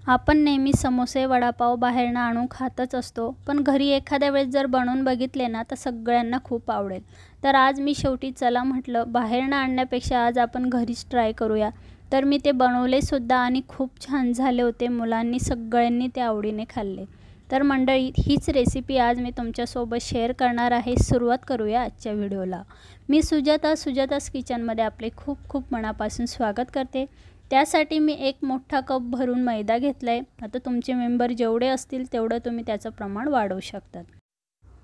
आपण नेहमी समोसे वडापाव बाहेरनं आणून खातच असतो, पण घरी एखाद्या वेळेस जर बनवून बघितले ना तर सगळ्यांना खूप आवडेल। तर आज मी शेवटी चला म्हटलं बाहेरनं आणण्यापेक्षा आज आपण घरीच ट्राय करूया। तर मी ते बनवले सुद्धा आणि खूप छान झाले होते। मुलांनी सगळ्यांनी ते आवडीने खाल्ले। तर मंडळी, हीच रेसिपी आज मी तुमच्यासोबत शेअर करणार आहे। सुरुवात करूया आजच्या व्हिडिओला। मी सुजातास किचनमध्ये आपले खूप खूप मनापासून स्वागत करते। त्यासाठी मी एक मोठा कप भरून मैदा घेतलाय। आता तुमचे मेंबर जेवढे असतील तेवढं तुम्ही त्याचं प्रमाण वाढवू शकतात।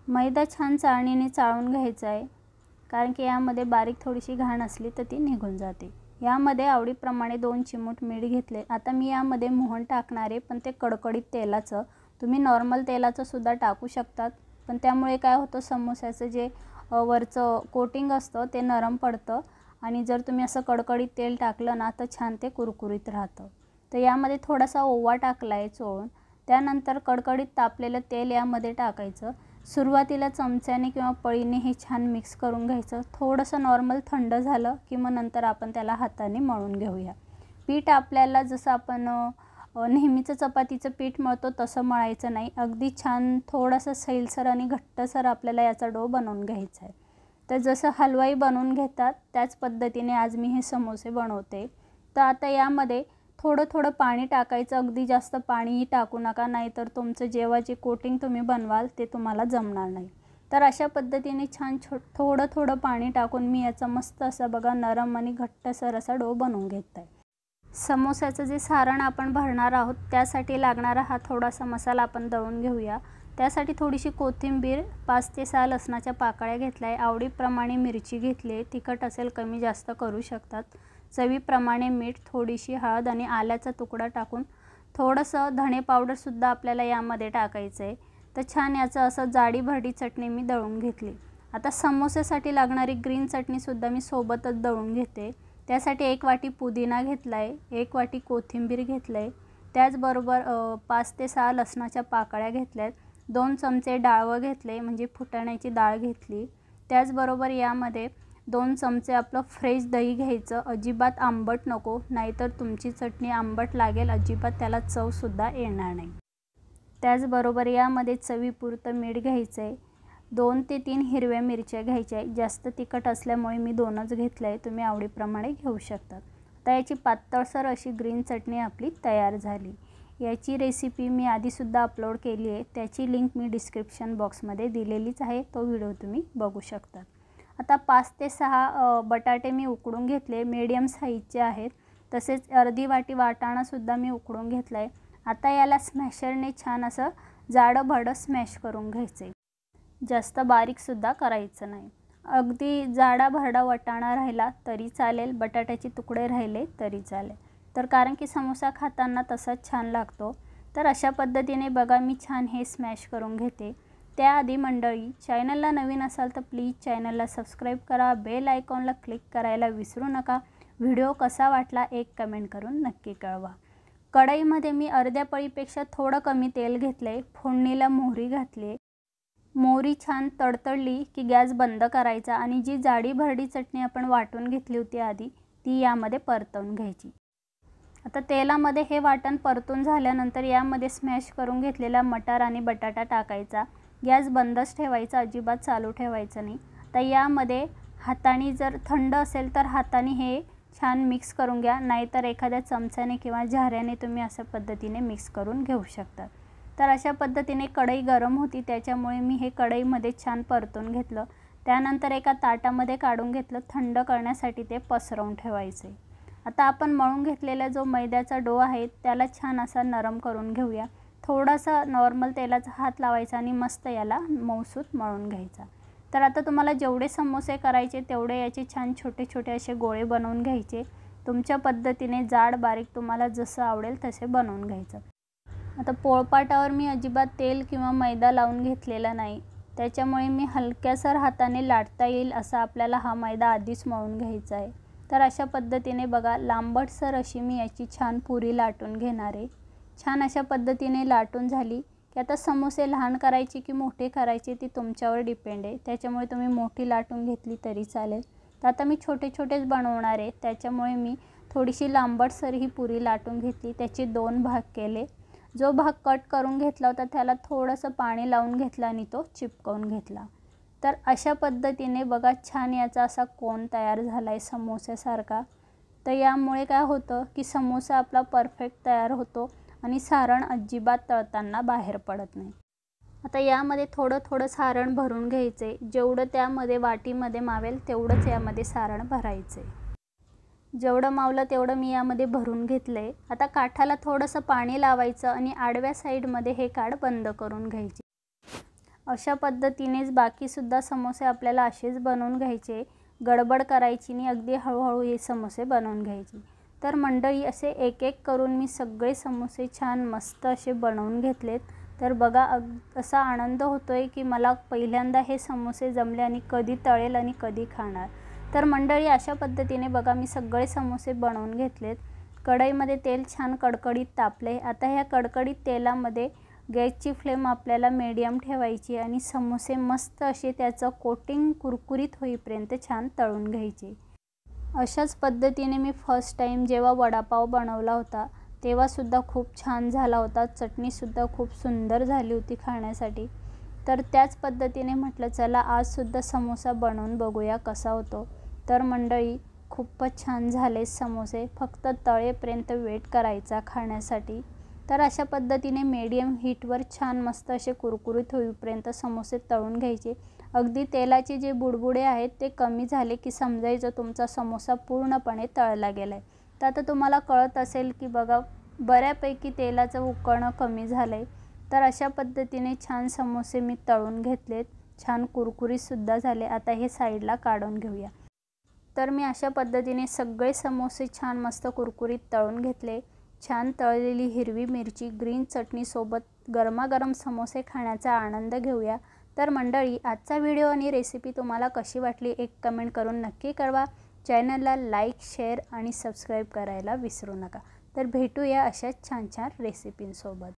मैदा छान चाळणीने चाळून घ्यायचा आहे, कारण की यामध्ये बारीक थोडीशी घाण असली तर ती निघून जाते। यामध्ये आवडीप्रमाणे 2 चिमूट मीठ घेतले। आता मी यामध्ये मोहन टाकणार आहे, पण ते कडकडीत तेलाचं। तुम्ही नॉर्मल तेलाचं सुद्धा टाकू शकतात, पण त्यामुळे काय होतं, समोस्याचं जे वरचं कोटिंग असतं ते नरम पडतं आणि जर तुम्ही असं कडकडीत तेल टाकलं ना तर छान ते कुरकुरीत राहतं। तर यामध्ये थोडासा ओवा टाकला आहे चोळून। त्यानंतर कडकडीत तापलेलं तेल यामध्ये टाकायचं। सुरुवातीला चमच्याने किंवा पळीने हे छान मिक्स करून घ्यायचं। थोडंसं नॉर्मल थंड झालं की मग नंतर आपण त्याला हाताने मळून घेऊया। पीठ आपल्याला जसं आपण नेहमीचं चपातीचं पीठ मळतो तसं मळायचं नाही, अगदी छान थोडंसं सैलसर आणि घट्टसर आपल्याला याचा डो बनवून घ्यायचा आहे। तर जसं हलवाई बनवून घेतात त्याच पद्धतीने आज मी हे समोसे बनवते। तर आता यामध्ये थोडं पाणी टाकायचं, अगदी जास्त पाणीही टाकू नका, नाहीतर तुमचं जेव्हा जे कोटिंग तुम्ही बनवाल ते तुम्हाला जमणार नाही। तर अशा पद्धतीने छान थोडं पाणी टाकून मी याचा मस्त असा बघा नरम आणि घट्टसर असा डो बनवून घेत आहे। समोस्याचं जे सारण आपण भरणार आहोत त्यासाठी लागणारा हा थोडासा मसाला आपण दळून घेऊया। त्यासाठी थोडीशी कोथिंबीर, 5 ते 6 लसणाच्या पाकळ्या घेतल्या आहे। आवडीप्रमाणे मिरची घेतली आहे, तिखट असेल कमी जास्त करू शकतात। चवीप्रमाणे मीठ, थोडीशी हळद आणि आल्याचा तुकडा टाकून थोडंसं धणे पावडरसुद्धा आपल्याला यामध्ये टाकायचं आहे। तर छान याचं असं जाडी भरडी चटणी मी दळून घेतली। आता समोस्यासाठी लागणारी ग्रीन चटणीसुद्धा मी सोबतच दळून घेते। त्यासाठी 1 वाटी पुदिना घेतला आहे, 1 वाटी कोथिंबीर घेतलं आहे, त्याचबरोबर 5 ते 6 लसणाच्या पाकळ्या घेतल्या आहेत, 2 चमचे डाळवं घेतले म्हणजे फुटाण्याची डाळ घेतली। त्याचबरोबर यामध्ये 2 चमचे आपलं फ्रेश दही घ्यायचं। अजिबात आंबट नको, नाहीतर तुमची चटणी आंबट लागेल, अजिबात त्याला चवसुद्धा येणार नाही। त्याचबरोबर यामध्ये चवीपुरतं मीठ घ्यायचं आहे। 2 ते 3 हिरव्या मिरच्या घ्यायच्या आहे। जास्त तिखट असल्यामुळे मी 2च घेतलं आहे, तुम्ही आवडीप्रमाणे घेऊ शकता। तर याची पातळसर अशी ग्रीन चटणी आपली तयार झाली। याची रेसिपी मी आधीसुद्धा अपलोड केली आहे, त्याची लिंक मी डिस्क्रिप्शन बॉक्समध्ये दिलेलीच आहे, तो व्हिडिओ तुम्ही बघू शकता। आता 5 ते 6 बटाटे मी उकडून घेतले, मीडियम साईजचे आहेत। तसेच अर्धी वाटी वाटाणासुद्धा मी उकडून घेतला आहे। आता याला स्मॅशरने छान असं जाडं स्मॅश करून घ्यायचे, जास्त बारीकसुद्धा करायचं नाही। अगदी जाडा भरडा वाटाणा राहिला तरी चालेल, बटाट्याचे तुकडे राहिले तरी चालेल, तर कारण की समोसा खाताना तसाच छान लागतो। तर अशा पद्धतीने बघा मी छान हे स्मॅश करून घेते। त्याआधी मंडळी, चॅनलला नवीन असाल तर प्लीज चॅनलला सबस्क्राईब करा, बेल आयकॉनला क्लिक करायला विसरू नका। व्हिडिओ कसा वाटला एक कमेंट करून नक्की कळवा। कढईमध्ये मी अर्ध्या पळीपेक्षा थोडं कमी तेल घेतले, फोडणीला मोहरी घातली। मोहरी छान तडतडली की गॅस बंद करायचा आणि जी जाडी भरडी चटणी आपण वाटून घेतली होती आधी ती यामध्ये परतवून घ्यायची। आता तेलामध्ये हे वाटण परतून झाल्यानंतर यामध्ये स्मॅश करून घेतलेला मटार आणि बटाटा टाकायचा। गॅस बंदच ठेवायचा, अजिबात चालू ठेवायचं नाही। तर यामध्ये हाताने, जर थंड असेल तर हाताने हे छान मिक्स करून घ्या, नाहीतर एखाद्या चमच्याने किंवा झाऱ्याने तुम्ही अशा पद्धतीने मिक्स करून घेऊ शकता। तर अशा पद्धतीने कढई गरम होती त्याच्यामुळे मी हे कढईमध्ये छान परतून घेतलं। त्यानंतर एका ताटामध्ये काढून घेतलं, थंड करण्यासाठी ते पसरवून ठेवायचे। आता आपण मळून घेतलेला जो मैद्याचा डो आहे त्याला छान असा नरम करून घेऊया। थोडासा नॉर्मल तेलाचा हात लावायचा आणि मस्त याला मऊसूत मळून घ्यायचा। तर आता तुम्हाला जेवढे समोसे करायचे तेवढे याचे छान छोटे असे गोळे बनवून घ्यायचे। तुमच्या पद्धतीने जाड बारीक तुम्हाला जसं आवडेल तसे बनवून घ्यायचं। आता पोळपाटावर मी अजिबात तेल किंवा मैदा लावून घेतलेला नाही, त्याच्यामुळे मी हलक्यासर हाताने लाटता येईल असा आपल्याला हा मैदा आधीच मळून घ्यायचा आहे। तर अशा पद्धतीने बघा लांबटसर अशी मी याची छान पुरी लाटून घेणार आहे। छान अशा पद्धतीने लाटून झाली की आता समोसे लहान करायचे की मोठे करायचे ती तुमच्यावर डिपेंड आहे, त्याच्यामुळे तुम्ही मोठी लाटून घेतली तरी चालेल। तर आता मी छोटेच बनवणार आहे, त्याच्यामुळे मी थोडीशी लांबटसर ही पुरी लाटून घेतली, त्याचे 2 भाग केले. जो भाग कट करून घेतला होता त्याला थोडंसं पाणी लावून घेतलं आणि तो चिपकवून घेतला. तर अशा पद्धतीने बघा छान याचा असा कोन तयार झाला आहे समोस्यासारखा. तर यामुळे काय होतं की समोसा आपला परफेक्ट तयार होतो आणि सारण अजिबात तळताना बाहेर पडत नाही. आता यामध्ये थोडं थोडं सारण भरून घ्यायचे. जेवढं त्यामध्ये वाटीमध्ये मावेल तेवढंच यामध्ये सारण भरायचे. जेवढं मावलं तेवढं मी यामध्ये भरून घेतले. आता काठाला थोडंसं पाणी लावायचं आणि आडव्या साईडमध्ये हे काठ बंद करून घ्यायचे. अशा पद्धतीनेच बाकीसुद्धा समोसे आपल्याला असेच बनवून घ्यायचे. गडबड करायची नाही, अगदी हळूहळू हे समोसे बनवून घ्यायचे. तर मंडळी असे एक एक करून मी सगळे समोसे छान मस्त असे बनवून घेतलेत. तर बघा असा आनंद होतोय की मला पहिल्यांदा हे समोसे जमले आणि कधी तळेल आणि कधी खाणार. तर मंडळी अशा पद्धतीने बघा मी सगळे समोसे बनवून घेतलेत. कढईमध्ये तेल छान कडकडीत तापले. आता ह्या कडकडीत तेलामध्ये गॅसची फ्लेम आपल्याला मीडियम ठेवायची आणि समोसे मस्त असे त्याचं कोटिंग कुरकुरीत होईपर्यंत छान तळून घ्यायचे. अशाच पद्धतीने मी फर्स्ट टाईम जेव्हा वडापाव बनवला होता तेव्हासुद्धा खूप छान झाला होता. चटणीसुद्धा खूप सुंदर झाली होती खाण्यासाठी. तर त्याच पद्धतीने म्हटलं चला आजसुद्धा समोसा बनवून बघूया कसा होतो. तर मंडळी खूपच छान झाले समोसे. फक्त तळेपर्यंत वेट करायचा खाण्यासाठी. तर अशा पद्धतीने मीडियम हीटवर छान मस्त असे कुरकुरीत होईपर्यंत समोसे तळून घ्यायचे. अगदी तेलाचे जे बुडबुडे आहेत ते कमी झाले की समजायचं तुमचा समोसा पूर्णपणे तळला गेला आहे. तर आता तुम्हाला कळत असेल की बघा बऱ्यापैकी तेलाचं उकळणं कमी झालं आहे. तर अशा पद्धतीने छान समोसे मी तळून घेतलेत. छान कुरकुरीतसुद्धा झाले. आता हे साईडला काढून घेऊया. तर मी अशा पद्धतीने सगळे समोसे छान मस्त कुरकुरीत तळून घेतले. छान तळलेली हिरवी मिरची ग्रीन चटणीसोबत गरमागरम समोसे खाण्याचा आनंद घेऊया. तर मंडळी आजचा व्हिडिओ आणि रेसिपी तुम्हाला कशी वाटली एक कमेंट करून नक्की कळवा. चॅनलला लाईक, शेअर आणि सबस्क्राईब करायला विसरू नका. तर भेटूया अशाच छान छान रेसिपींसोबत.